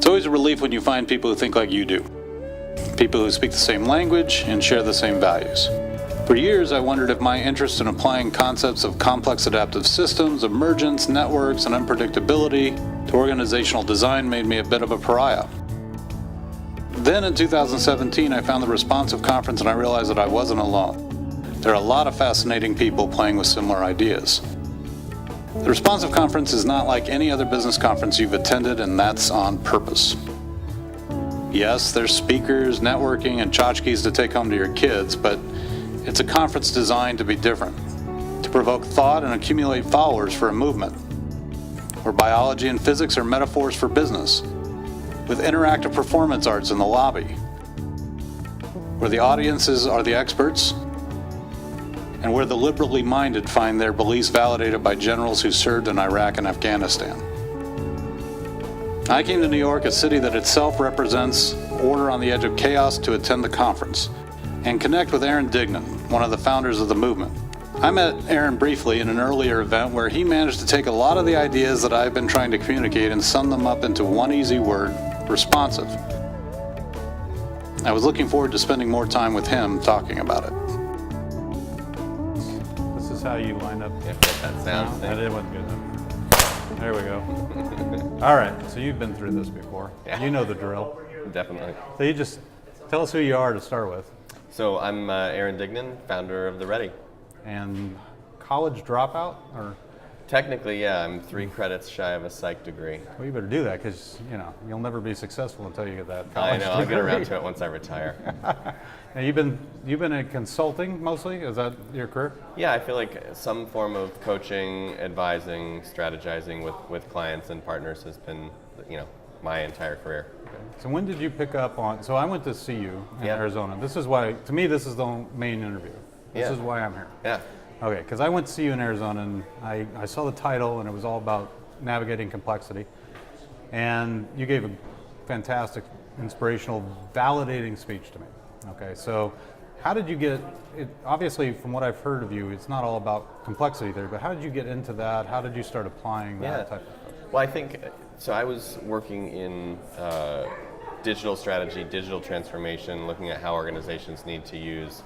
It's always a relief when you find people who think like you do. People who speak the same language and share the same values. For years, I wondered if my interest in applying concepts of complex adaptive systems, emergence, networks, and unpredictability to organizational design made me a bit of a pariah. Then in 2017, I found the Responsive Conference and I realized that I wasn't alone. There are a lot of fascinating people playing with similar ideas. The Responsive Conference is not like any other business conference you've attended, and that's on purpose. Yes, there's speakers, networking, and tchotchkes to take home to your kids, but it's a conference designed to be different, to provoke thought and accumulate followers for a movement, where biology and physics are metaphors for business, with interactive performance arts in the lobby, where the audiences are the experts, and where the liberally minded find their beliefs validated by generals who served in Iraq and Afghanistan. I came to New York, a city that itself represents order on the edge of chaos, to attend the conference and connect with Aaron Dignan, one of the founders of the movement. I met Aaron briefly in an earlier event where he managed to take a lot of the ideas that I've been trying to communicate and sum them up into one easy word: responsive. I was looking forward to spending more time with him talking about it. This is how you line up. Yeah, that sounds. No, that wasn't good enough. There we go. All right, so you've been through this before. Yeah. You know the drill. Definitely. So you just tell us who you are to start with. So I'm Aaron Dignan, founder of The Ready. And college dropout, or? Technically, yeah, I'm 3 credits shy of a psych degree. Well, you better do that, because you'll never be successful until you get that I college know, degree. I'll get around to it once I retire. Now you've been in consulting mostly. Is that your career? Yeah, I feel like some form of coaching, advising, strategizing with clients and partners has been, my entire career. Okay. So when did you pick up on? So I went to see you in Yeah. Arizona. This is why, to me, this is the main interview. This is why I'm here. Yeah. Okay, because I went to see you in Arizona, and I saw the title, and it was all about navigating complexity. And you gave a fantastic, inspirational, validating speech to me. Okay, so how did you get, obviously from what I've heard of you, it's not all about complexity theory, but how did you get into that? How did you start applying that type of stuff? Well, I think, so I was working in digital strategy, digital transformation, looking at how organizations need to use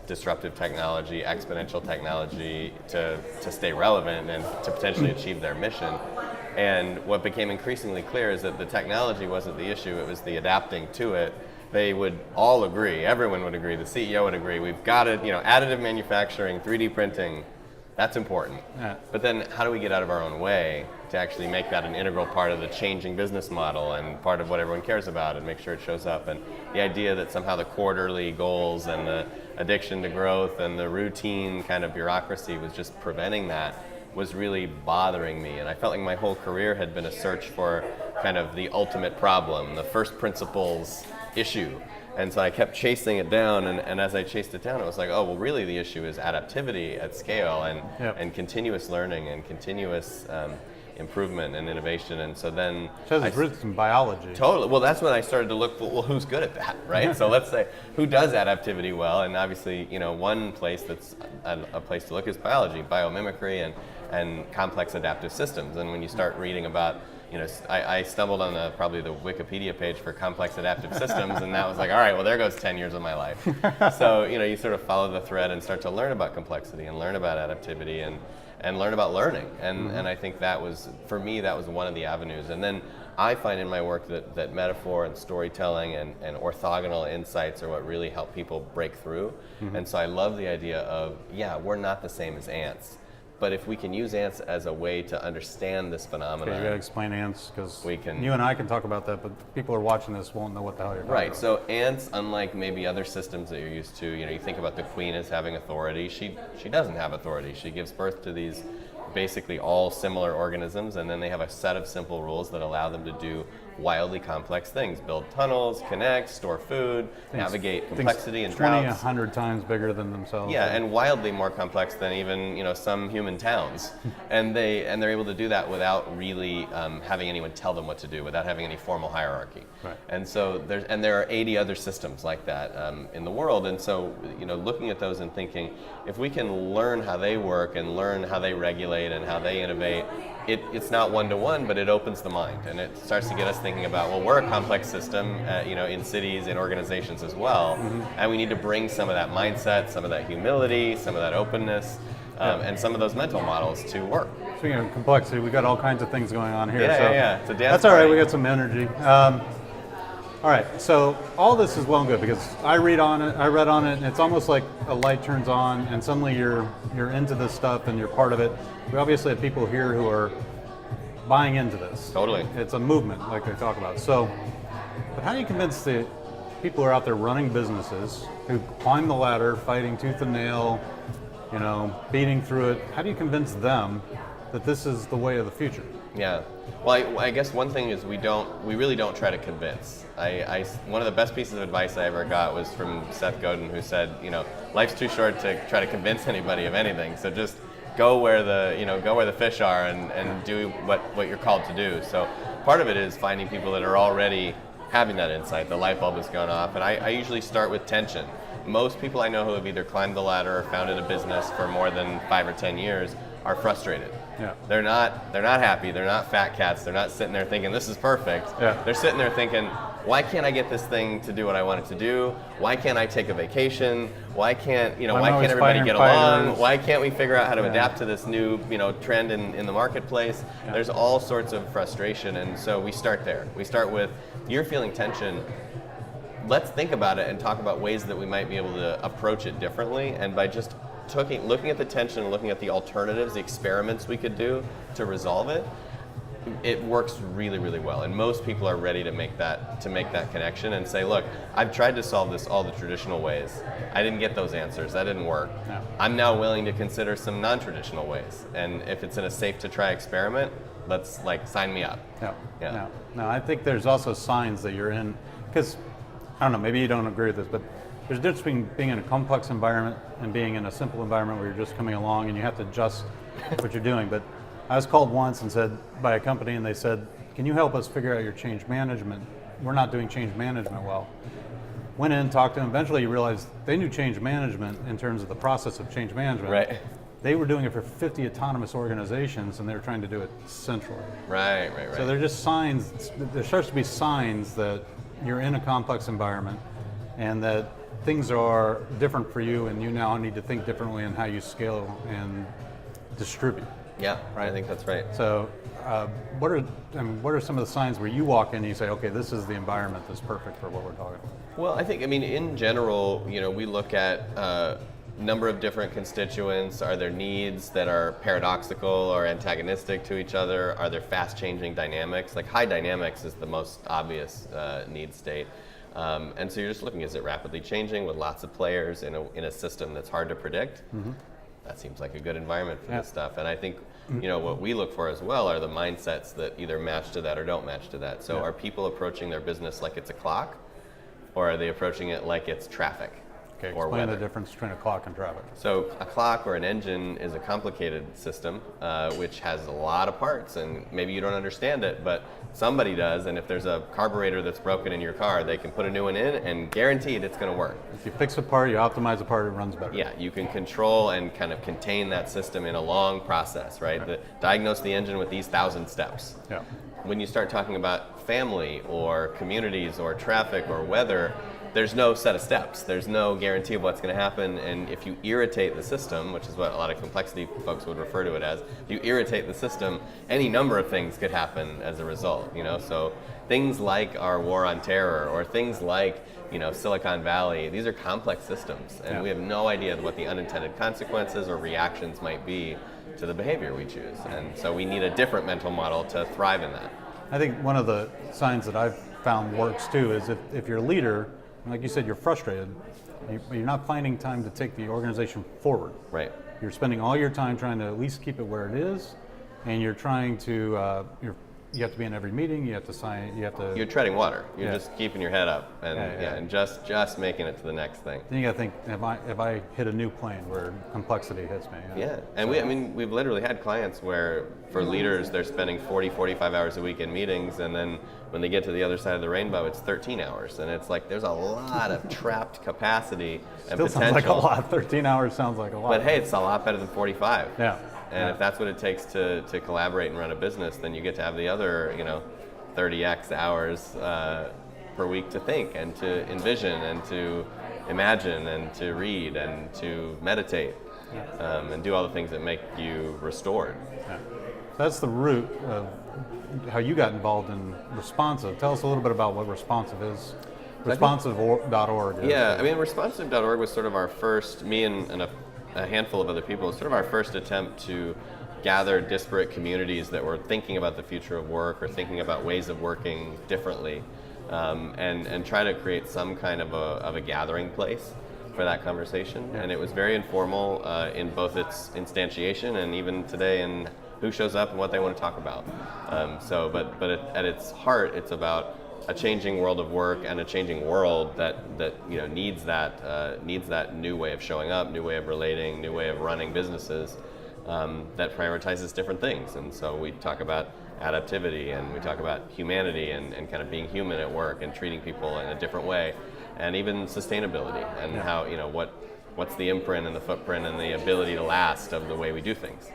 disruptive technology, exponential technology to stay relevant and to potentially achieve their mission. And what became increasingly clear is that the technology wasn't the issue, it was the adapting to it. They would all agree, everyone would agree, the CEO would agree, we've got it, additive manufacturing, 3D printing, that's important. Yeah. But then how do we get out of our own way to actually make that an integral part of the changing business model and part of what everyone cares about and make sure it shows up? And the idea that somehow the quarterly goals and the addiction to growth and the routine kind of bureaucracy was just preventing that was really bothering me. And I felt like my whole career had been a search for kind of the ultimate problem, the first principles issue. And so I kept chasing it down, and as I chased it down, it was like, oh, well, really the issue is adaptivity at scale and continuous learning and continuous improvement and innovation. And so then It says it's roots in biology. Totally. Well, that's when I started to look, well, who's good at that, right? So let's say, who does adaptivity well? And obviously, one place that's a place to look is biology, biomimicry, and complex adaptive systems. And when you start reading about, I stumbled on probably the Wikipedia page for complex adaptive systems, and that was like, all right, well, there goes 10 years of my life. So, you sort of follow the thread and start to learn about complexity and learn about adaptivity and learn about learning. And I think that was, for me, that was one of the avenues. And then I find in my work that metaphor and storytelling and orthogonal insights are what really help people break through. And so I love the idea of, we're not the same as ants. But if we can use ants as a way to understand this phenomenon. Okay, you gotta explain ants, because you and I can talk about that, but people who are watching this won't know what the hell you're talking about. Right, so ants, unlike maybe other systems that you're used to, you think about the queen as having authority. She doesn't have authority. She gives birth to these basically all similar organisms, and then they have a set of simple rules that allow them to do wildly complex things: build tunnels, connect, store food, navigate complexity and 20, droughts. 100 times bigger than themselves. Yeah, and wildly more complex than even some human towns, and they're able to do that without really having anyone tell them what to do, without having any formal hierarchy. Right. And so there are 80 other systems like that in the world, and so looking at those and thinking, if we can learn how they work and learn how they regulate and how they innovate, it's not one-to-one, but it opens the mind, and it starts to get us thinking about, well, we're a complex system, in cities, in organizations as well, and we need to bring some of that mindset, some of that humility, some of that openness, and some of those mental models to work. Speaking of complexity, we got all kinds of things going on here. Yeah. It's a dance that's all right. party. We got some energy. All right. So all this is well and good because I read on it, and it's almost like a light turns on, and suddenly you're into this stuff and you're part of it. We obviously have people here who are buying into this. Totally. It's a movement, like they talk about. So, but how do you convince the people who are out there running businesses who climb the ladder, fighting tooth and nail, beating through it? How do you convince them that this is the way of the future? Yeah. Well, I guess one thing is we really don't try to convince. One of the best pieces of advice I ever got was from Seth Godin, who said, life's too short to try to convince anybody of anything. So just go where the fish are and do what you're called to do. So part of it is finding people that are already having that insight. The light bulb has gone off, and I usually start with tension. Most people I know who have either climbed the ladder or founded a business for more than 5 or 10 years are frustrated. Yeah. They're not happy. They're not fat cats. They're not sitting there thinking this is perfect. Yeah. They're sitting there thinking, why can't I get this thing to do what I want it to do? Why can't I take a vacation? Why can't everybody get along? Why can't we figure out how to adapt to this new trend in the marketplace? Yeah. There's all sorts of frustration, and so we start there. We start with, you're feeling tension. Let's think about it and talk about ways that we might be able to approach it differently, and by just looking at the tension and looking at the alternatives, the experiments we could do to resolve it, it works really, really well. And most people are ready to make that connection and say, look, I've tried to solve this all the traditional ways. I didn't get those answers. That didn't work. No. I'm now willing to consider some non-traditional ways. And if it's in a safe to try experiment, let's sign me up. No, I think there's also signs that you're in, because I don't know, maybe you don't agree with this, but there's a difference between being in a complex environment and being in a simple environment where you're just coming along and you have to adjust what you're doing. But I was called once and said by a company, and they said, can you help us figure out your change management? We're not doing change management well. Went in, talked to them. Eventually you realize they knew change management in terms of the process of change management. Right. They were doing it for 50 autonomous organizations, and they were trying to do it centrally. Right. So they're just signs, there starts to be signs that you're in a complex environment and that things are different for you, and you now need to think differently in how you scale and distribute. Yeah, right. I think that's right. So what are some of the signs where you walk in and you say, okay, this is the environment that's perfect for what we're talking about? Well, I think, in general, we look at number of different constituents. Are there needs that are paradoxical or antagonistic to each other? Are there fast-changing dynamics? High dynamics is the most obvious need state. And so you're just looking, is it rapidly changing with lots of players in a system that's hard to predict? Mm-hmm. That seems like a good environment for this stuff. And I think, what we look for as well are the mindsets that either match to that or don't match to that. So are people approaching their business like it's a clock, or are they approaching it like it's traffic? Okay, or explain weather. the difference between a clock and traffic. So a clock or an engine is a complicated system, which has a lot of parts, and maybe you don't understand it, but somebody does, and if there's a carburetor that's broken in your car, they can put a new one in and guaranteed it's going to work. If you fix a part, you optimize the part, it runs better. Yeah, you can control and kind of contain that system in a long process, right? Diagnose the engine with these 1,000 steps. Yeah. When you start talking about family or communities or traffic or weather, there's no set of steps. There's no guarantee of what's going to happen, and if you irritate the system, which is what a lot of complexity folks would refer to it as, if you irritate the system, any number of things could happen as a result. So things like our war on terror, or things like Silicon Valley, these are complex systems, and we have no idea what the unintended consequences or reactions might be to the behavior we choose, and so we need a different mental model to thrive in that. I think one of the signs that I've found works too is if you're a leader, like you said, you're frustrated, you're not finding time to take the organization forward. Right. You're spending all your time trying to at least keep it where it is, and you're trying to, you have to be in every meeting, you have to sign, You're treading water. You're just keeping your head up and and just making it to the next thing. Then you got to think, have I hit a new plane where complexity hits me? Yeah, and we've literally had clients where for leaders they're spending 40, 45 hours a week in meetings, and then when they get to the other side of the rainbow, it's 13 hours, and it's like there's a lot of trapped capacity and Still potential. sounds like a lot. 13 hours sounds like a lot. But hey, it's a lot better than 45. Yeah. And if that's what it takes to collaborate and run a business, then you get to have the other, 30x hours per week to think and to envision and to imagine and to read and to meditate and do all the things that make you restored. Yeah. That's the root of how you got involved in responsive. Tell us a little bit about what responsive is. Responsive.org. Yeah, I mean, responsive.org was sort of our first, me and a handful of other people, sort of our first attempt to gather disparate communities that were thinking about the future of work or thinking about ways of working differently, and try to create some kind of a gathering place for that conversation. Yeah. And it was very informal in both its instantiation and even today in who shows up and what they want to talk about. But at its heart, it's about a changing world of work and a changing world that needs that new way of showing up, new way of relating, new way of running businesses that prioritizes different things. And so we talk about adaptivity, and we talk about humanity and kind of being human at work and treating people in a different way, and even sustainability and how what's the imprint and the footprint and the ability to last of the way we do things.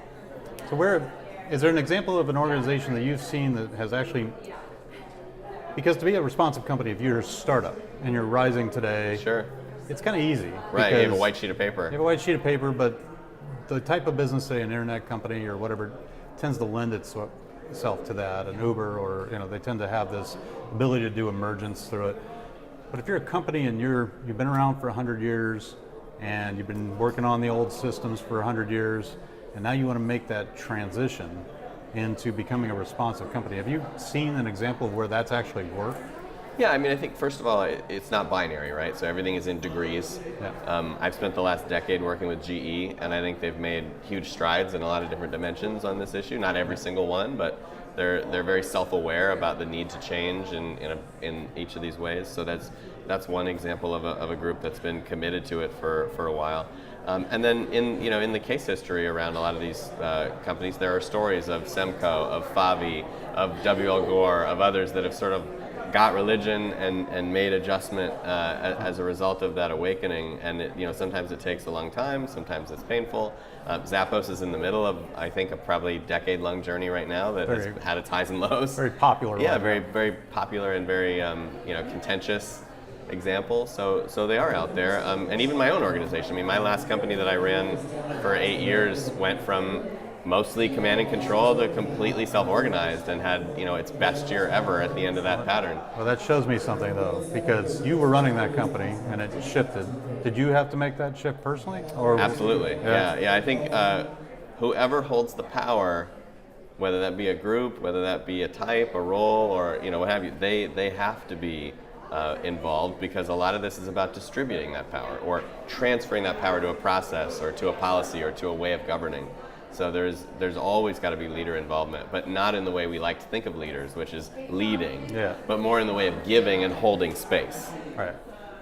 So is there an example of an organization that you've seen that has actually, because to be a responsive company, if you're a startup and you're rising today, sure, it's kind of easy. Right, you have a white sheet of paper. You have a white sheet of paper, but the type of business, say an internet company or whatever, tends to lend itself to that. An Uber, or they tend to have this ability to do emergence through it. But if you're a company and you've been around for 100 years and you've been working on the old systems for 100 years, and now you want to make that transition into becoming a responsive company, have you seen an example of where that's actually worked? Yeah, I mean, I think first of all, it's not binary, right? So everything is in degrees. Yeah. I've spent the last decade working with GE, and I think they've made huge strides in a lot of different dimensions on this issue. Not every single one, but they're very self-aware about the need to change in each of these ways. So that's one example of a group that's been committed to it for a while. And then in the case history around a lot of these companies, there are stories of Semco, of Favi, of W.L. Gore, of others that have sort of got religion and made adjustment as a result of that awakening. And sometimes it takes a long time, sometimes it's painful. Zappos is in the middle of, I think, a probably decade-long journey right now that has had its highs and lows. Very popular. Yeah, very, very popular and very contentious example. So they are out there. And even my own organization. I mean, my last company that I ran for 8 years went from mostly command and control to completely self-organized, and had its best year ever at the end of that pattern. Well, that shows me something though, because you were running that company and it shifted. Did you have to make that shift personally? Or Absolutely. Yeah. I think whoever holds the power, whether that be a group, whether that be a type, a role, or what have you, they have to be involved, because a lot of this is about distributing that power or transferring that power to a process or to a policy or to a way of governing. So there's always got to be leader involvement, but not in the way we like to think of leaders, which is leading, but more in the way of giving and holding space. Right.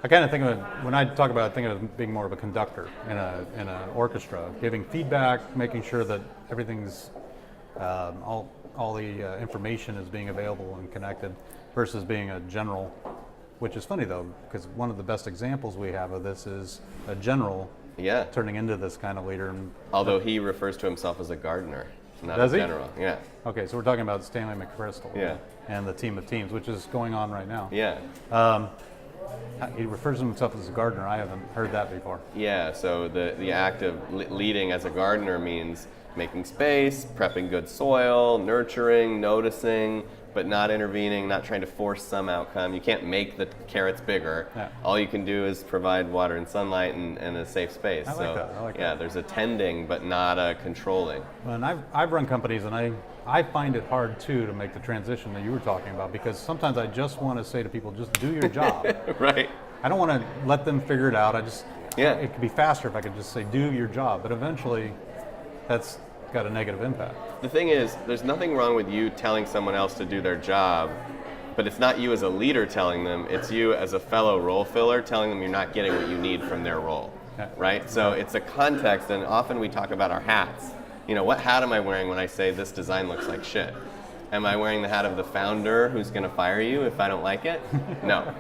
I kind of think of it, when I talk about it, I think of it being more of a conductor in an orchestra, giving feedback, making sure that everything's, all the information is being available and connected, versus being a general, which is funny though, because one of the best examples we have of this is a general turning into this kind of leader. Although he refers to himself as a gardener, not Does a he? general. Yeah. Okay, so we're talking about Stanley McChrystal and the team of teams, which is going on right now. Yeah. He refers to himself as a gardener. I haven't heard that before. Yeah, so the act of leading as a gardener means making space, prepping good soil, nurturing, noticing, but not intervening, not trying to force some outcome. You can't make the carrots bigger. Yeah. All you can do is provide water and sunlight and a safe space. I like that. There's a tending, but not a controlling. And I've run companies, and I find it hard too to make the transition that you were talking about, because sometimes I just want to say to people, just do your job. Right. I don't want to let them figure it out. It could be faster if I could just say, do your job. But eventually, that's got a negative impact. The thing is, there's nothing wrong with you telling someone else to do their job, but it's not you as a leader telling them, it's you as a fellow role filler telling them you're not getting what you need from their role, right? So it's a context, and often we talk about our hats. What hat am I wearing when I say this design looks like shit? Am I wearing the hat of the founder who's going to fire you if I don't like it? No.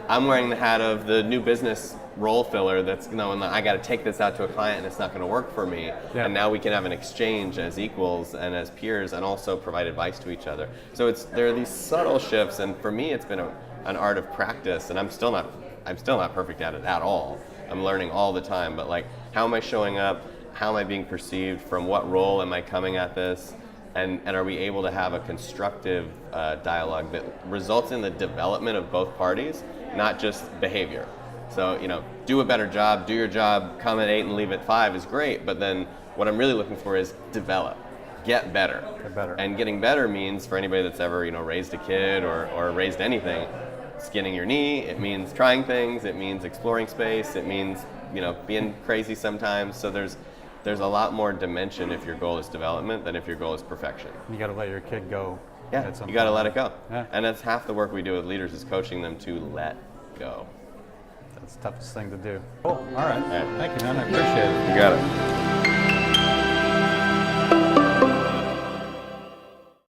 I'm wearing the hat of the new business role filler that's, and I got to take this out to a client and it's not going to work for me. Yeah. And now we can have an exchange as equals and as peers and also provide advice to each other. So there are these subtle shifts, and for me it's been an art of practice, and I'm still not perfect at it at all. I'm learning all the time, but like, how am I showing up? How am I being perceived? From what role am I coming at this? And are we able to have a constructive dialogue that results in the development of both parties, not just behavior? So, do a better job, do your job, come at 8 and leave at 5 is great, but then what I'm really looking for is develop, get better. Get better. And getting better means, for anybody that's ever, raised a kid or raised anything, skinning your knee, it means trying things, it means exploring space, it means, being crazy sometimes. So there's a lot more dimension if your goal is development than if your goal is perfection. You got to let your kid go. Yeah, you got to let it go. Yeah. And that's half the work we do with leaders, is coaching them to let go. That's the toughest thing to do. Cool. All right. All right. Thank you, man. I appreciate it. You got it.